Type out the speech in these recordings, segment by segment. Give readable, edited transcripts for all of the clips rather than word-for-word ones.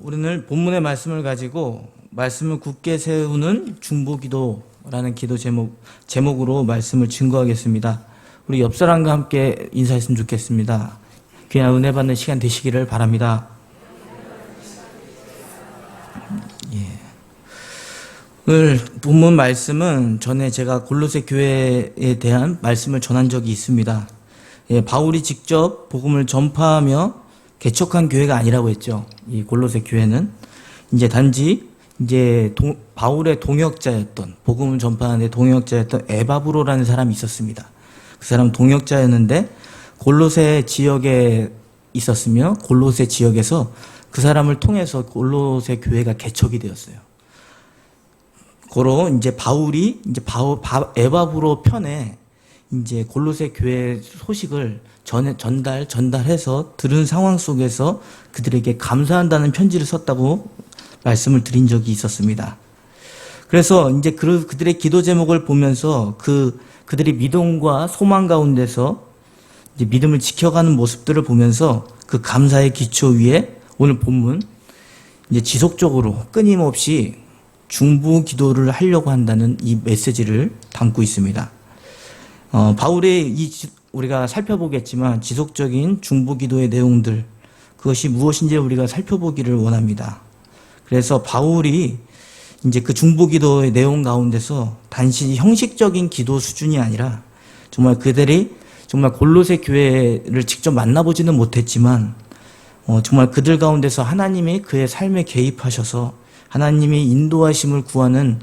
우리는 본문의 말씀을 가지고 말씀을 굳게 세우는 중보기도라는 기도 제목으로 말씀을 증거하겠습니다. 우리 옆 사람과 함께 인사했으면 좋겠습니다. 귀한 은혜 받는 시간 되시기를 바랍니다. 오늘 본문 말씀은 전에 제가 골로새 교회에 대한 말씀을 전한 적이 있습니다. 바울이 직접 복음을 전파하며 개척한 교회가 아니라고 했죠. 이 골로새 교회는 단지 바울의 동역자였던, 복음을 전파하는 데 동역자였던 에바브로라는 사람이 있었습니다. 그 사람은 동역자였는데 골로새 지역에 있었으며 골로새 지역에서 그 사람을 통해서 골로새 교회가 개척이 되었어요. 고로 바울이 에바브로 편에 골로새 교회 소식을 전달해서 들은 상황 속에서 그들에게 감사한다는 편지를 썼다고 말씀을 드린 적이 있었습니다. 그래서 그들의 기도 제목을 보면서 그들의 믿음과 소망 가운데서 믿음을 지켜가는 모습들을 보면서 그 감사의 기초 위에 오늘 본문 지속적으로 끊임없이 중보 기도를 하려고 한다는 이 메시지를 담고 있습니다. 바울의 우리가 살펴보겠지만 지속적인 중보 기도의 내용들, 그것이 무엇인지 우리가 살펴보기를 원합니다. 그래서 바울이 그 중보 기도의 내용 가운데서 단지 형식적인 기도 수준이 아니라 정말 그들이 정말 골로새 교회를 직접 만나보지는 못했지만 정말 그들 가운데서 하나님이 그의 삶에 개입하셔서 하나님이 인도하심을 구하는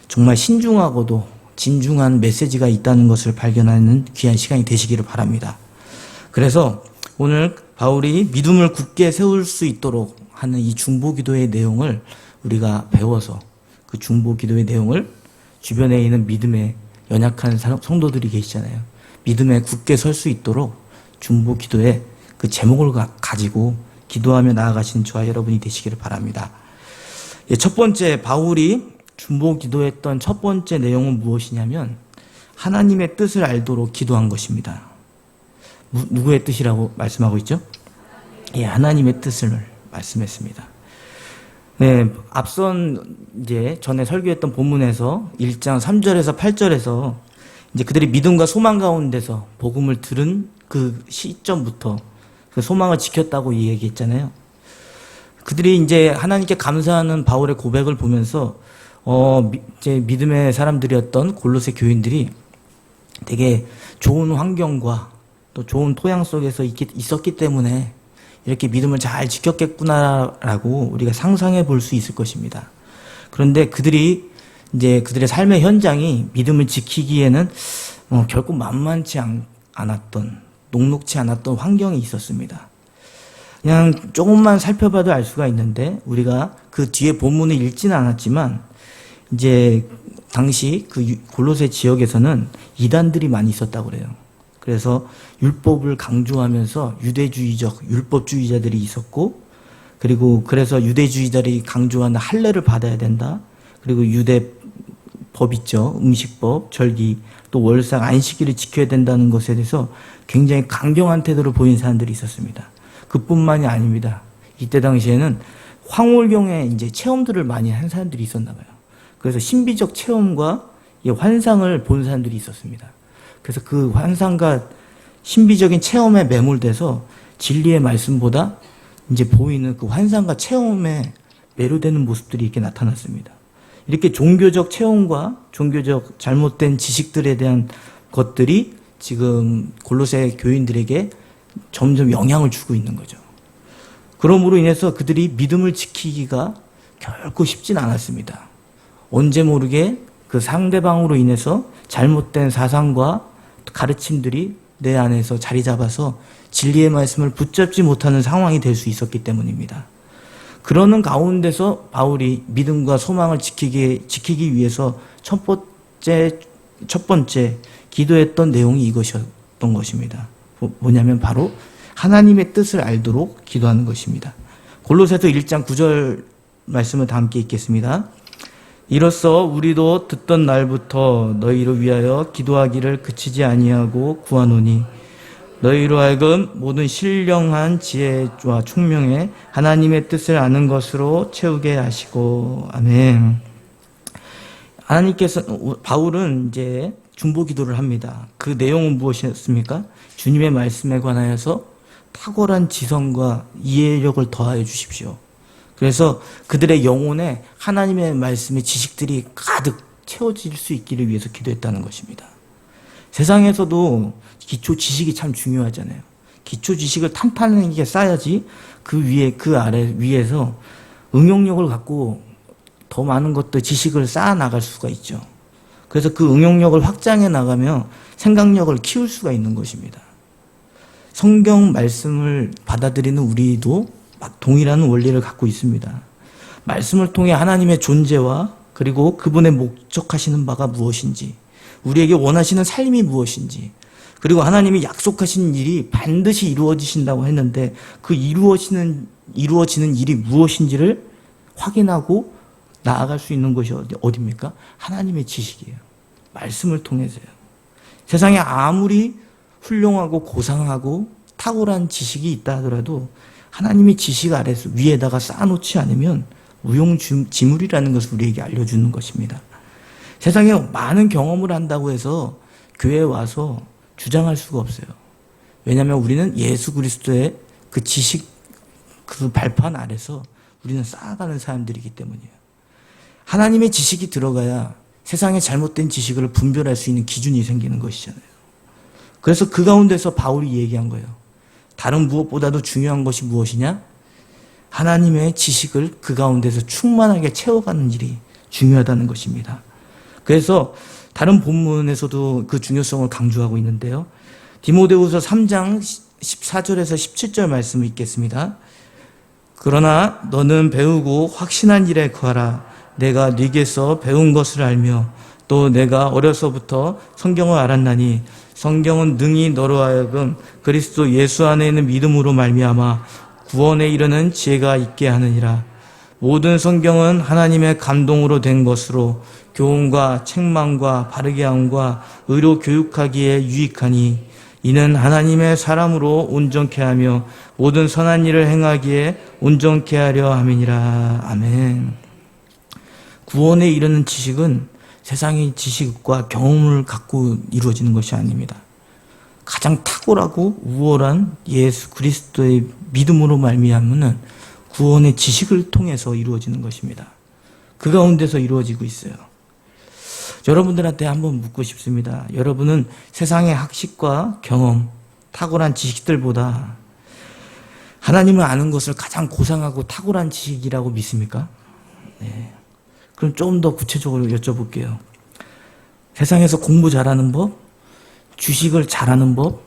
정말 신중하고도 진중한 메시지가 있다는 것을 발견하는 귀한 시간이 되시기를 바랍니다. 그래서 오늘 바울이 믿음을 굳게 세울 수 있도록 하는 이 중보기도의 내용을 우리가 배워서 그 중보기도의 내용을 주변에 있는 믿음에 연약한 성도들이 계시잖아요. 믿음에 굳게 설 수 있도록 중보기도의 그 제목을 가지고 기도하며 나아가시는 저와 여러분이 되시기를 바랍니다. 첫 번째, 바울이 중보 기도했던 첫 번째 내용은 무엇이냐면 하나님의 뜻을 알도록 기도한 것입니다. 누구의 뜻이라고 말씀하고 있죠? 하나님의 뜻을 말씀했습니다. 앞선 전에 설교했던 본문에서 1장 3절에서 8절에서 그들이 믿음과 소망 가운데서 복음을 들은 그 시점부터 그 소망을 지켰다고 얘기했잖아요. 그들이 하나님께 감사하는 바울의 고백을 보면서 믿음의 사람들이었던 골로새 교인들이 되게 좋은 환경과 또 좋은 토양 속에서 있었기 때문에 이렇게 믿음을 잘 지켰겠구나라고 우리가 상상해 볼 수 있을 것입니다. 그런데 그들의 삶의 현장이 믿음을 지키기에는 결코 만만치 않았던, 녹록치 않았던 환경이 있었습니다. 그냥 조금만 살펴봐도 알 수가 있는데 우리가 그 뒤에 본문을 읽지는 않았지만 당시 그 골로새 지역에서는 이단들이 많이 있었다고 그래요. 그래서 율법을 강조하면서 유대주의적 율법주의자들이 있었고, 그리고 그래서 유대주의자들이 강조하는 할례를 받아야 된다. 그리고 유대법 있죠. 음식법, 절기, 또 월상, 안식일을 지켜야 된다는 것에 대해서 굉장히 강경한 태도를 보인 사람들이 있었습니다. 그뿐만이 아닙니다. 이때 당시에는 황홀경의 체험들을 많이 한 사람들이 있었나 봐요. 그래서 신비적 체험과 환상을 본 사람들이 있었습니다. 그래서 그 환상과 신비적인 체험에 매몰돼서 진리의 말씀보다 보이는 그 환상과 체험에 매료되는 모습들이 이렇게 나타났습니다. 이렇게 종교적 체험과 종교적 잘못된 지식들에 대한 것들이 지금 골로새 교인들에게 점점 영향을 주고 있는 거죠. 그러므로 인해서 그들이 믿음을 지키기가 결코 쉽진 않았습니다. 언제 모르게 그 상대방으로 인해서 잘못된 사상과 가르침들이 내 안에서 자리 잡아서 진리의 말씀을 붙잡지 못하는 상황이 될 수 있었기 때문입니다. 그러는 가운데서 바울이 믿음과 소망을 지키기 위해서 첫 번째 기도했던 내용이 이것이었던 것입니다. 뭐냐면 바로 하나님의 뜻을 알도록 기도하는 것입니다. 골로새서 1장 9절 말씀을 다 함께 읽겠습니다. 이로써 우리도 듣던 날부터 너희를 위하여 기도하기를 그치지 아니하고 구하노니 너희로 하여금 모든 신령한 지혜와 총명에 하나님의 뜻을 아는 것으로 채우게 하시고. 아멘. 하나님께서, 바울은 이제 중보 기도를 합니다. 그 내용은 무엇이었습니까? 주님의 말씀에 관하여서 탁월한 지성과 이해력을 더하여 주십시오. 그래서 그들의 영혼에 하나님의 말씀의 지식들이 가득 채워질 수 있기를 위해서 기도했다는 것입니다. 세상에서도 기초 지식이 참 중요하잖아요. 기초 지식을 탄탄하게 쌓아야지 그 위에, 그 아래 위에서 응용력을 갖고 더 많은 것들, 지식을 쌓아 나갈 수가 있죠. 그래서 그 응용력을 확장해 나가며 생각력을 키울 수가 있는 것입니다. 성경 말씀을 받아들이는 우리도 동일한 원리를 갖고 있습니다. 말씀을 통해 하나님의 존재와 그리고 그분의 목적하시는 바가 무엇인지, 우리에게 원하시는 삶이 무엇인지, 그리고 하나님이 약속하신 일이 반드시 이루어지신다고 했는데 그 이루어지는 일이 무엇인지를 확인하고 나아갈 수 있는 것이 어디입니까? 하나님의 지식이에요. 말씀을 통해서요. 세상에 아무리 훌륭하고 고상하고 탁월한 지식이 있다 하더라도 하나님의 지식 아래서 위에다가 쌓아놓지 않으면 무용지물이라는 것을 우리에게 알려주는 것입니다. 세상에 많은 경험을 한다고 해서 교회에 와서 주장할 수가 없어요. 왜냐하면 우리는 예수 그리스도의 그 지식, 그 발판 아래서 우리는 쌓아가는 사람들이기 때문이에요. 하나님의 지식이 들어가야 세상의 잘못된 지식을 분별할 수 있는 기준이 생기는 것이잖아요. 그래서 그 가운데서 바울이 얘기한 거예요. 다른 무엇보다도 중요한 것이 무엇이냐? 하나님의 지식을 그 가운데서 충만하게 채워가는 일이 중요하다는 것입니다. 그래서 다른 본문에서도 그 중요성을 강조하고 있는데요. 디모데후서 3장 14절에서 17절 말씀을 읽겠습니다. 그러나 너는 배우고 확신한 일에 거하라. 내가 네게서 배운 것을 알며 또 내가 어려서부터 성경을 알았나니 성경은 능히 너로 하여금 그리스도 예수 안에 있는 믿음으로 말미암아 구원에 이르는 지혜가 있게 하느니라. 모든 성경은 하나님의 감동으로 된 것으로 교훈과 책망과 바르게 함과 의로 교육하기에 유익하니 이는 하나님의 사람으로 온전케 하며 모든 선한 일을 행하기에 온전케 하려 함이니라. 아멘. 구원에 이르는 지식은 세상의 지식과 경험을 갖고 이루어지는 것이 아닙니다. 가장 탁월하고 우월한 예수 그리스도의 믿음으로 말미암는 구원의 지식을 통해서 이루어지는 것입니다. 그 가운데서 이루어지고 있어요. 여러분들한테 한번 묻고 싶습니다. 여러분은 세상의 학식과 경험, 탁월한 지식들보다 하나님을 아는 것을 가장 고상하고 탁월한 지식이라고 믿습니까? 네. 그럼 좀 더 구체적으로 여쭤볼게요. 세상에서 공부 잘하는 법, 주식을 잘하는 법,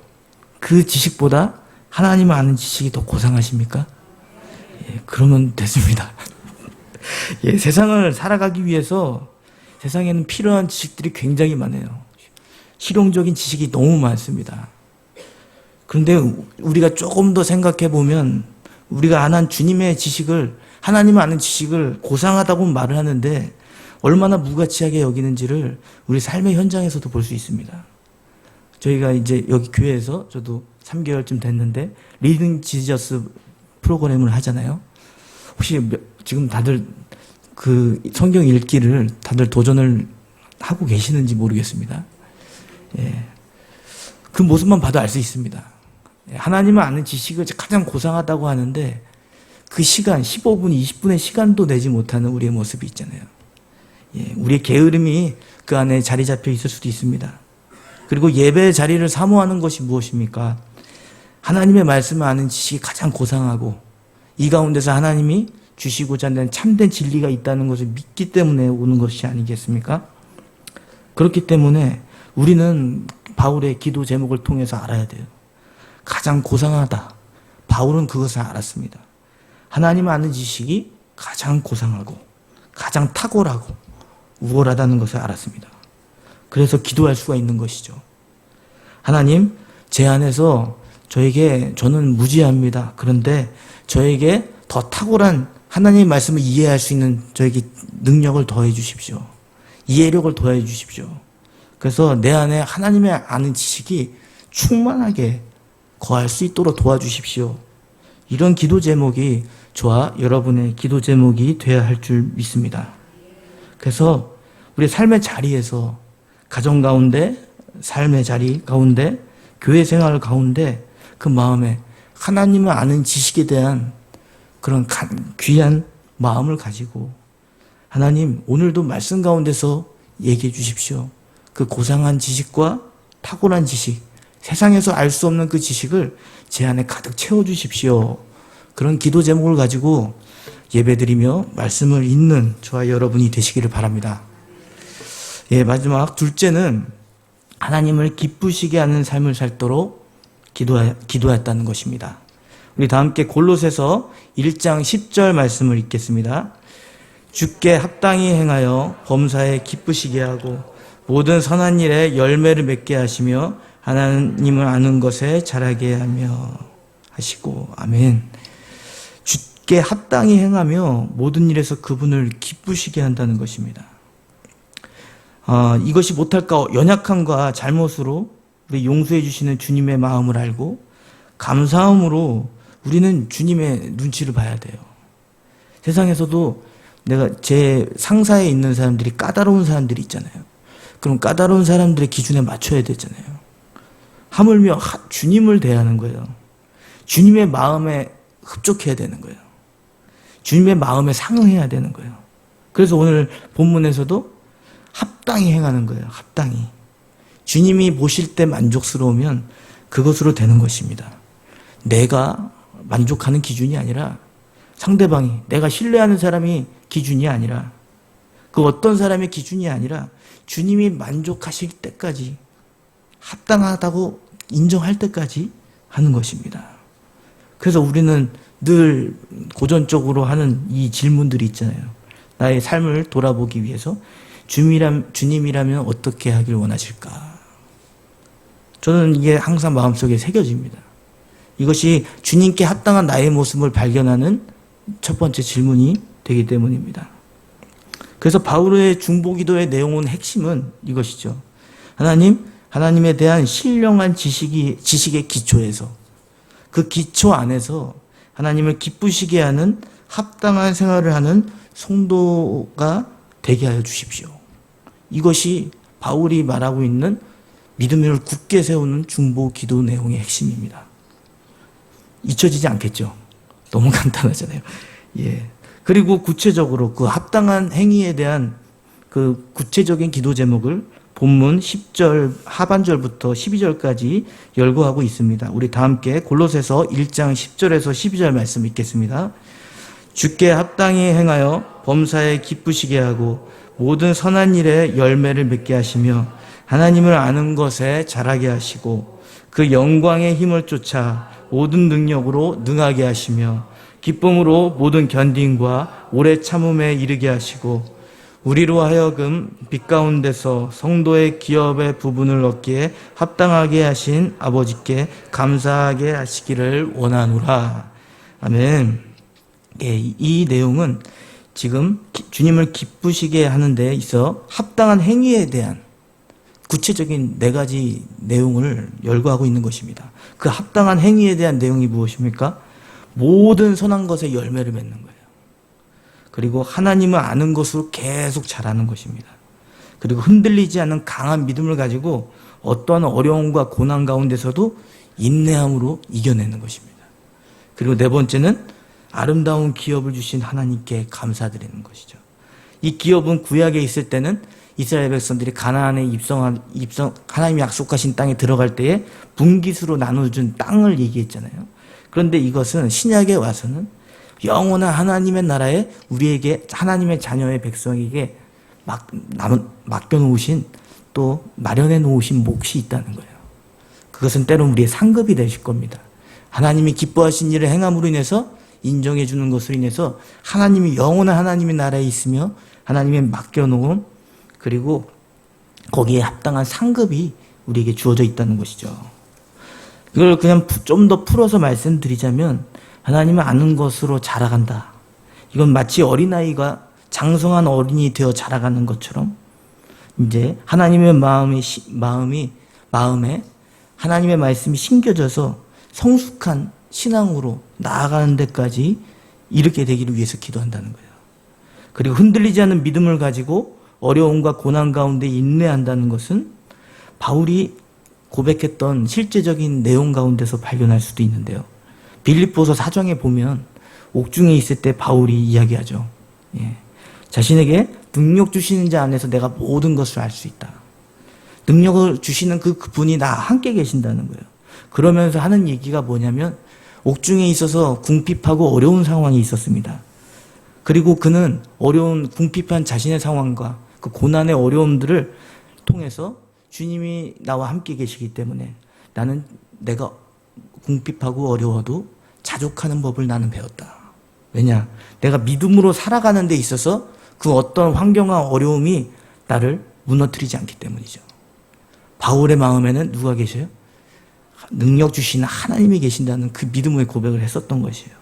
그 지식보다 하나님을 아는 지식이 더 고상하십니까? 예, 그러면 됐습니다. 예, 세상을 살아가기 위해서 세상에는 필요한 지식들이 굉장히 많아요. 실용적인 지식이 너무 많습니다. 그런데 우리가 조금 더 생각해 보면 우리가 아는 주님의 지식을, 하나님을 아는 지식을 고상하다고 말을 하는데 얼마나 무가치하게 여기는지를 우리 삶의 현장에서도 볼 수 있습니다. 저희가 이제 여기 교회에서 저도 3개월쯤 됐는데 리딩 지저스 프로그램을 하잖아요. 혹시 지금 다들 그 성경 읽기를 다들 도전을 하고 계시는지 모르겠습니다. 예. 그 모습만 봐도 알 수 있습니다. 하나님을 아는 지식을 가장 고상하다고 하는데 그 시간, 15분, 20분의 시간도 내지 못하는 우리의 모습이 있잖아요. 예. 우리의 게으름이 그 안에 자리 잡혀 있을 수도 있습니다. 그리고 예배의 자리를 사모하는 것이 무엇입니까? 하나님의 말씀을 아는 지식이 가장 고상하고 이 가운데서 하나님이 주시고자 하는 참된 진리가 있다는 것을 믿기 때문에 오는 것이 아니겠습니까? 그렇기 때문에 우리는 바울의 기도 제목을 통해서 알아야 돼요. 가장 고상하다. 바울은 그것을 알았습니다. 하나님을 아는 지식이 가장 고상하고 가장 탁월하고 우월하다는 것을 알았습니다. 그래서 기도할 수가 있는 것이죠. 하나님, 제 안에서 저는 무지합니다. 그런데 저에게 더 탁월한 하나님의 말씀을 이해할 수 있는 저에게 능력을 더해 주십시오. 이해력을 더해 주십시오. 그래서 내 안에 하나님의 아는 지식이 충만하게 거할 수 있도록 도와주십시오. 이런 기도 제목이 저와 여러분의 기도 제목이 되어야 할 줄 믿습니다. 그래서 우리 삶의 자리에서 가정 가운데, 삶의 자리 가운데, 교회 생활 가운데 그 마음에 하나님을 아는 지식에 대한 그런 귀한 마음을 가지고 하나님 오늘도 말씀 가운데서 얘기해 주십시오. 그 고상한 지식과 탁월한 지식, 세상에서 알 수 없는 그 지식을 제 안에 가득 채워주십시오. 그런 기도 제목을 가지고 예배드리며 말씀을 읽는 저와 여러분이 되시기를 바랍니다. 예, 마지막 둘째는 하나님을 기쁘시게 하는 삶을 살도록 기도했다는 것입니다. 우리 다 함께 골로새서 1장 10절 말씀을 읽겠습니다. 주께 합당히 행하여 범사에 기쁘시게 하고 모든 선한 일에 열매를 맺게 하시며 하나님을 아는 것에 자라게 하며 하시고 아멘. 주께 합당히 행하며 모든 일에서 그분을 기쁘시게 한다는 것입니다. 이것이 못할까 연약함과 잘못으로 우리 용서해 주시는 주님의 마음을 알고 감사함으로 우리는 주님의 눈치를 봐야 돼요. 세상에서도 내가 제 상사에 있는 사람들이 까다로운 사람들이 있잖아요. 그럼 까다로운 사람들의 기준에 맞춰야 되잖아요. 하물며 주님을 대하는 거예요. 주님의 마음에 흡족해야 되는 거예요. 주님의 마음에 상응해야 되는 거예요. 그래서 오늘 본문에서도 합당히 행하는 거예요. 합당히. 주님이 보실 때 만족스러우면 그것으로 되는 것입니다. 내가 만족하는 기준이 아니라 상대방이, 내가 신뢰하는 사람이 기준이 아니라 그 어떤 사람의 기준이 아니라 주님이 만족하실 때까지 합당하다고 인정할 때까지 하는 것입니다. 그래서 우리는 늘 고전적으로 하는 이 질문들이 있잖아요. 나의 삶을 돌아보기 위해서 주님이라면 어떻게 하길 원하실까? 저는 이게 항상 마음속에 새겨집니다. 이것이 주님께 합당한 나의 모습을 발견하는 첫 번째 질문이 되기 때문입니다. 그래서 바울의 중보기도의 내용은 핵심은 이것이죠. 하나님에 대한 신령한 지식의 기초에서 그 기초 안에서 하나님을 기쁘시게 하는 합당한 생활을 하는 성도가 되게 하여 주십시오. 이것이 바울이 말하고 있는 믿음을 굳게 세우는 중보기도 내용의 핵심입니다. 잊혀지지 않겠죠? 너무 간단하잖아요. 예. 그리고 구체적으로 그 합당한 행위에 대한 그 구체적인 기도 제목을 본문 10절 하반절부터 12절까지 열거하고 있습니다. 우리 다 함께 골로새서 1장 10절에서 12절 말씀 읽겠습니다. 주께 합당히 행하여 범사에 기쁘시게 하고 모든 선한 일에 열매를 맺게 하시며 하나님을 아는 것에 자라게 하시고 그 영광의 힘을 쫓아 모든 능력으로 능하게 하시며 기쁨으로 모든 견딘과 오래 참음에 이르게 하시고 우리로 하여금 빛 가운데서 성도의 기업의 부분을 얻기에 합당하게 하신 아버지께 감사하게 하시기를 원하노라. 아멘. 예, 이 내용은 지금 주님을 기쁘시게 하는 데 있어 합당한 행위에 대한 구체적인 4가지 내용을 열거하고 있는 것입니다. 그 합당한 행위에 대한 내용이 무엇입니까? 모든 선한 것에 열매를 맺는 거예요. 그리고 하나님을 아는 것으로 계속 자라는 것입니다. 그리고 흔들리지 않는 강한 믿음을 가지고 어떠한 어려움과 고난 가운데서도 인내함으로 이겨내는 것입니다. 그리고 4번째는 아름다운 기업을 주신 하나님께 감사드리는 것이죠. 이 기업은 구약에 있을 때는 이스라엘 백성들이 가나안에 하나님이 약속하신 땅에 들어갈 때에 분깃으로 나눠준 땅을 얘기했잖아요. 그런데 이것은 신약에 와서는 영원한 하나님의 나라에 우리에게 하나님의 자녀의 백성에게 맡겨놓으신 또 마련해 놓으신 몫이 있다는 거예요. 그것은 때론 우리의 상급이 되실 겁니다. 하나님이 기뻐하신 일을 행함으로 인해서 인정해 주는 것으로 인해서 하나님이 영원한 하나님의 나라에 있으며 하나님의 맡겨놓은 그리고 거기에 합당한 상급이 우리에게 주어져 있다는 것이죠. 이걸 그냥 좀 더 풀어서 말씀드리자면 하나님을 아는 것으로 자라간다. 이건 마치 어린아이가 장성한 어린이 되어 자라가는 것처럼 이제 하나님의 마음에 하나님의 말씀이 심겨져서 성숙한 신앙으로 나아가는 데까지 이르게 되기를 위해서 기도한다는 거예요. 그리고 흔들리지 않는 믿음을 가지고 어려움과 고난 가운데 인내한다는 것은 바울이 고백했던 실제적인 내용 가운데서 발견할 수도 있는데요. 빌립보서 4장에 보면 옥중에 있을 때 바울이 이야기하죠. 예. 자신에게 능력 주시는 자 안에서 내가 모든 것을 알 수 있다. 능력을 주시는 그분이 나 함께 계신다는 거예요. 그러면서 하는 얘기가 뭐냐면 옥중에 있어서 궁핍하고 어려운 상황이 있었습니다. 그리고 그는 어려운 궁핍한 자신의 상황과 그 고난의 어려움들을 통해서 주님이 나와 함께 계시기 때문에 나는 내가 궁핍하고 어려워도 자족하는 법을 나는 배웠다. 왜냐? 내가 믿음으로 살아가는 데 있어서 그 어떤 환경과 어려움이 나를 무너뜨리지 않기 때문이죠. 바울의 마음에는 누가 계셔요? 능력 주시는 하나님이 계신다는 그 믿음의 고백을 했었던 것이에요.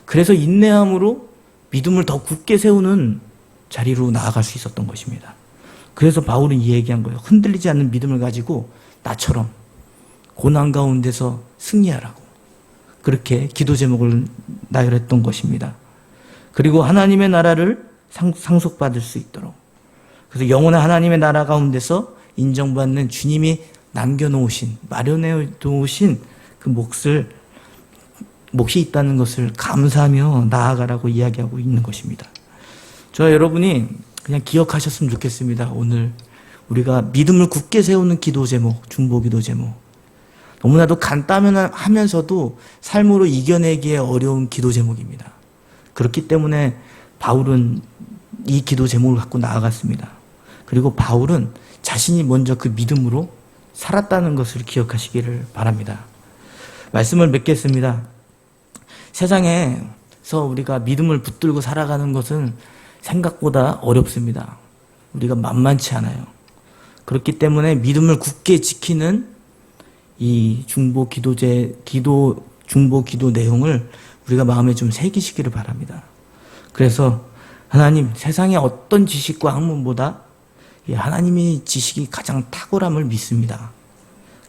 그래서 인내함으로 믿음을 더 굳게 세우는 자리로 나아갈 수 있었던 것입니다. 그래서 바울은 이 얘기한 거예요. 흔들리지 않는 믿음을 가지고 나처럼 고난 가운데서 승리하라고. 그렇게 기도 제목을 나열했던 것입니다. 그리고 하나님의 나라를 상속받을 수 있도록. 그래서 영원한 하나님의 나라 가운데서 인정받는 주님이 남겨놓으신, 마련해 놓으신 그 몫이 있다는 것을 감사하며 나아가라고 이야기하고 있는 것입니다. 저와 여러분이 그냥 기억하셨으면 좋겠습니다. 오늘 우리가 믿음을 굳게 세우는 기도 제목, 중보 기도 제목. 너무나도 간단하면서도 삶으로 이겨내기에 어려운 기도 제목입니다. 그렇기 때문에 바울은 이 기도 제목을 갖고 나아갔습니다. 그리고 바울은 자신이 먼저 그 믿음으로 살았다는 것을 기억하시기를 바랍니다. 말씀을 맺겠습니다. 세상에서 우리가 믿음을 붙들고 살아가는 것은 생각보다 어렵습니다. 우리가 만만치 않아요. 그렇기 때문에 믿음을 굳게 지키는 이 중보 기도 내용을 우리가 마음에 좀 새기시기를 바랍니다. 그래서 하나님, 세상의 어떤 지식과 학문보다 하나님의 지식이 가장 탁월함을 믿습니다.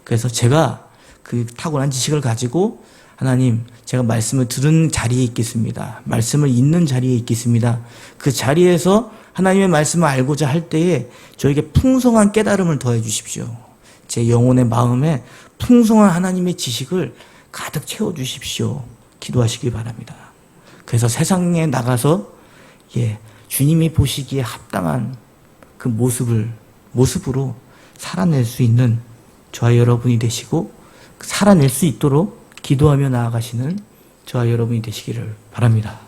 그래서 제가 그 탁월한 지식을 가지고 하나님, 제가 말씀을 들은 자리에 있겠습니다. 말씀을 읽는 자리에 있겠습니다. 그 자리에서 하나님의 말씀을 알고자 할 때에 저에게 풍성한 깨달음을 더해 주십시오. 제 영혼의 마음에 풍성한 하나님의 지식을 가득 채워 주십시오. 기도하시기 바랍니다. 그래서 세상에 나가서 주님이 보시기에 합당한 그 모습으로 살아낼 수 있는 저와 여러분이 되시고 살아낼 수 있도록 기도하며 나아가시는 저와 여러분이 되시기를 바랍니다.